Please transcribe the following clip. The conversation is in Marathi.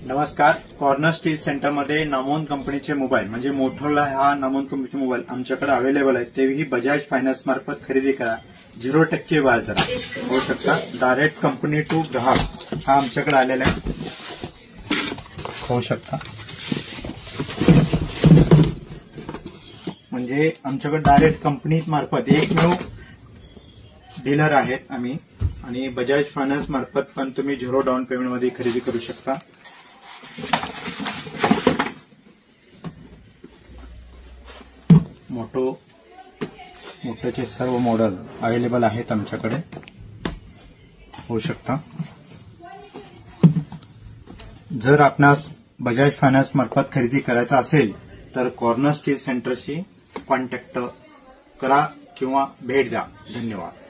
नमस्कार. कॉर्नर स्टील सेंटरमध्ये नामोन कंपनीचे मोबाईल म्हणजे मोटोरोला हा नामोन कंपनीचे मोबाईल आमच्याकडे अवेलेबल आहे. तेही बजाज फायनान्स मार्फत खरेदी करा. 0% व्याज दर होऊ शकता. डायरेक्ट कंपनी टू ग्राहक हा आमच्याकडे आलेला आहे. होऊ शकता म्हणजे आमच्याकडे डायरेक्ट कंपनी मार्फत एकमेव डीलर आहेत आम्ही. आणि बजाज फायनान्स मार्फत पण तुम्ही 0 डाऊन पेमेंट मध्ये खरेदी करू शकता. मोटोचे सर्व मॉडेल अवेलेबल आहेत आमच्याकडे. होऊ शकता. जर आपणास बजाज फायनान्स मार्फत खरेदी करायचा असेल तर कॉर्नर स्टील सेंटरशी कॉन्टॅक्ट करा किंवा भेट द्या. धन्यवाद.